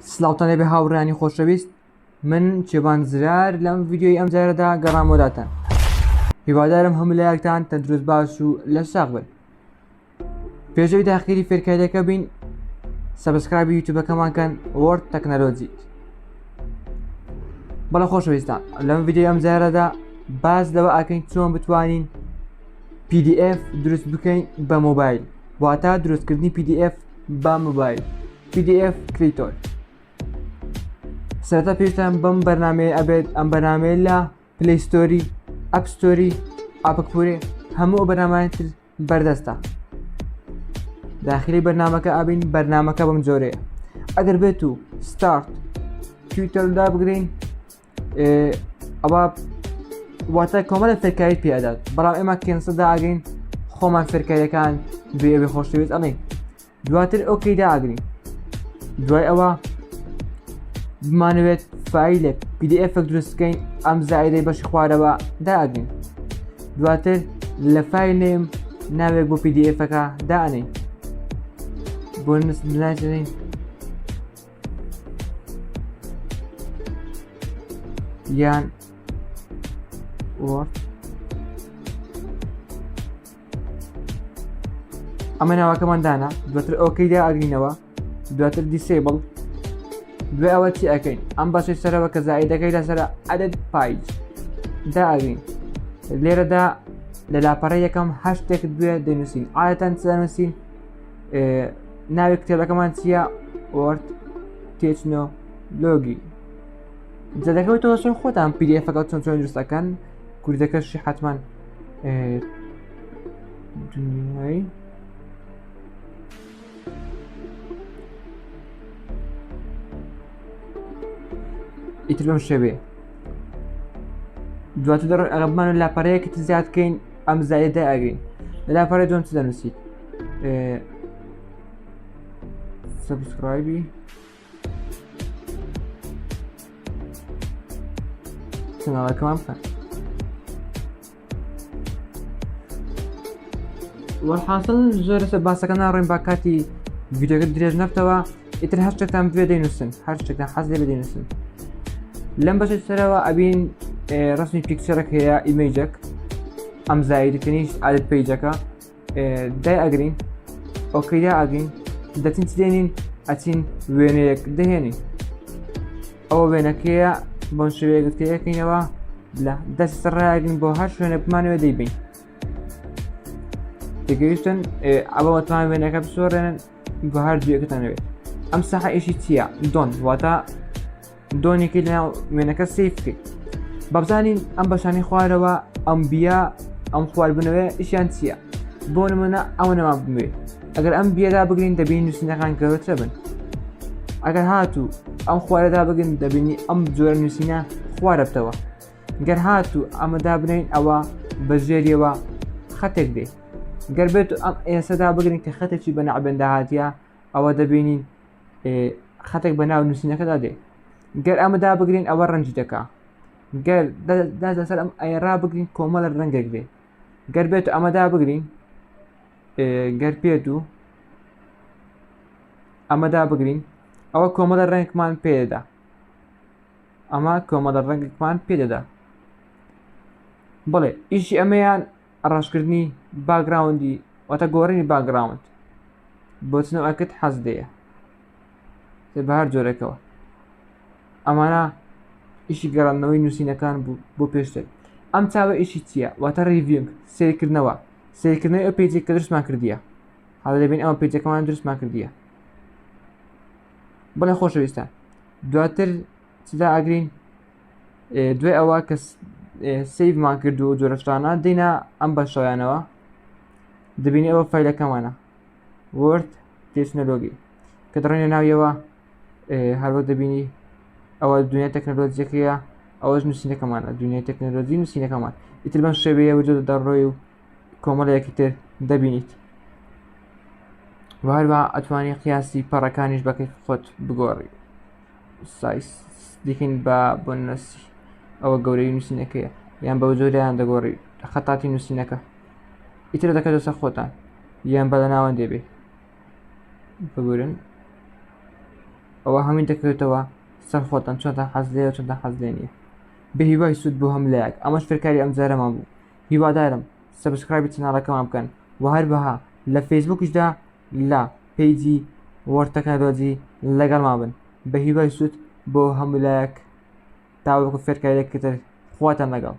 سلااوتانێ بێ هاوڕانی خۆشەویست، من چێبان زرار لەم ڤیددیۆی ئەم جارەدا گەڕامۆداتان. هیوادارم هەموو لایەکتان تەندروست باش و لە ساغ بن. پێشەوەی داخلی فێرکایدەکە بین، سەبسکرایبی یوتیوبەکەمانکەن وەرد تەکنەلۆجی. بەڵە خۆشەویستان، لەم ڤیددیۆی ئەم جارەدا باز لەوە ئاکەین چۆن بتوانین PDF دروست بکەین بە مۆبایل، واتە دروستکردنی PDF بە مۆبایل، PDF کریتۆر. سەرەتا پێویستان بەم بەرنامەیە ئەبێت. ئەم بەرنامەیە لە پلەیستۆری، ئەپستۆری، ئاپکپورێ هەموو بەرنامەیان تر بەردەستە. داخلی بەرنامەکە ئابین، بەرنامەکە بەم جۆرەیە. ئەگەر بێت و ستارت تویتەردا بگرین، ئەوە واتە کۆمەڵە فێرکاری پێدات، بەڵام ئێمە کێنسەدا ئاگەین خۆمان فێرکاریەکان بێ خۆشەویست ئەڵێ. دواتر ئۆکەیدا ئاگرین. دوای ئەوە بمانەوێت فایلێک PDF دروستکەین، ئەم زائیدەی بەشی خوارەوە دائگرین. دواتر لە فایلێم ناوێک بۆ PDFەکە دائنین، بۆ ناچێنین یان وەرد. ئەمە ناوەکەمان دانا. دواتر ئۆکەیدا ئاگرینەوە. دواتر دیسێبڵ. دوای ئەوە چی ئەەکەین؟ ئەم بەشەی سەرەوە کە زائیدەکەی لەسەر عەدەد پایج دائگرین. لێرەدا لە لاپەڕەی یەکەم هەشتێکت بوێ دەنووسین. ئاەتەن چ دەنووسین؟ ناوی کتێبەکەمان چییە؟ وەرد تێکنۆلۆژی. جەدەکەوتەوە چۆن خۆتان PDFەکە چۆن دروستەکەن. کوردەکەشی حتمما دنیای ئیتر بەم شێوێ. دواتر ئەگەبمان و لاپەرەیەکت زیادکەین، ئەم زایدە ئاگەین. لە لاپەرەی دوم چ دەنووسیت؟ سەبسکرایبی چەناڵەکەمان بکەن. وەڵحاصل زۆر باسەکە ناڕۆین با کاتی ڤیدیۆکە درێژ نەبتەوە. ئیتر هەر شتێکتان بوێ دەینووسن، هەر شتێکتان حەز لێ دەینووسن. لەم بەشەی سەرەوە ئەبین ڕسمی پیکچەرێک هەیە، ئیمەیجێک، ئەم زایدەکەنیش عەدەد پەیجەکە دای ئەگرین. ئۆکەیدا ئاگرین. دەچین چ دێنین؟ ئەچین وێنەیەک دەهێنین. ئەوە وێنەکەیە بەم شێوەیە گرتەکەینەوە، لە دەستی سەر ڕایگرین بۆ هەر شوێنە بمانەوە دەیبین. دەگەویستن ئەوە وەتوان وێنەکە بسۆڕێنن بۆ هەر دوێکتانەوێت. ئەم ساحە ئیشی چییە؟ دۆن، واتە دۆنێکی لەناو وێنەکە سیف بکەیت. بەبزانین ئەم بەشانەی خوارەوە، ئەم بیا، ئەم خواردبوونەوەی ئیشیان چییە؟ بۆ نمونە ئەوە نەما بموێ. ئەگەر ئەم بیەدا بگرین دەبین نووسینەکان گەورەترە بن. ئەگەر هاتوو ئەم خوارەدا بگرین دەبینی ئەم جۆرە نووسینە خوارە بتەوە. گەر هاتوو ئەمەدا بنین ئەوە بەژێریەوە خەتێک دێ. گەر بێت ئەم ئێسەدا بگرین کە خەتێکی بە نەعبێندا هاتیە، ئەوە دەبینین خەتێک بە ناو نووسینەکەدا دێ. گەر ئەمەدا بگرین ئەوە ڕەنجی دەکا. گەر دەسەر ئەم ئەیڕا بگرین کۆمەڵە ڕەنگێک دێ. گەر بێت ئەمەدا بگرین، گەر پێت و ئەمەدا بگرین، ئەوە کۆمەڵە ڕەنگمان پێدەدا. ئەمە کۆمەڵە ڕەنگێکمان پێدەدا. بڵێ ئیشی ئەمەیان ڕاشکردنی باگراوندی، واتە گۆڕینی باگراوند بۆ چنەوەکەت حەز دەیە بە هەر جۆرێکەوە. ئەمانە ئیشی گەڕاندنەوەی نووسینەکان بوو بۆ پێشتر. ئەم چاوە ئیشی چییە؟ واتە ریڤیوینگ، سیرکردنەوە، سیرکردنەوەی ئەو پێیجێک کە دروستمان کردیە. هەڵە دەبین ئەوە پێیجەکەمان دروستمان کردیە. بەڵێ خۆشەویستان، دواتر چدا ئاگرین؟ دوای ئەوە کە سیڤمان کرد و جۆرەشتانە دێنە ئەم بەشەوەیانەوە، دەبینی ئەوە فایلەکەمانە، وەرد تێکنۆلۆژی، کە دەڕێنە ناویەوە. هەروەک دەبینی ئەوە دنیای تەکنۆلۆجیەکەیە، ئەوەش نووسینەکەمانە، دنیای تەکنۆلۆژی نووسینەکەمان. ئیتر بەم شێوەیە وجود دەڕۆی و کۆمەڵەیەکی تر دەبینیت. هەروە ئەتوانی قیاسی پەڕەکانیش بەکەی خۆت بگۆڕی. سایز دیکەین بۆ نووسی ئەوە گەورەی نووسینەکەیە، یان بەو جۆریان دەگۆڕی خەتاتی نووسینەکە. ئیتر دەکەوێتە خۆتان، یان بەلە ناوەندێ بێ. بگورن ئەوە هەمین دەکەوێتەوە سەر خۆتان چۆنتان حەز لێ چۆنتان حەز لێ نییە بە هیوای سوود بۆ هەم لایەک ئەمەش فێرکاری ئەم جارەمان بوو هیوادارم سەبسکرایبی چناڵەکەمان بکەن و هەروەها لە فەیسبووکشدا لە پیجی وەرد تەکنۆلۆجی لەگەڵمان بن بە هیوای سوود بۆ هەموو لایەک تاوەکو فێرکاریەکتر خواتان لەگەڵ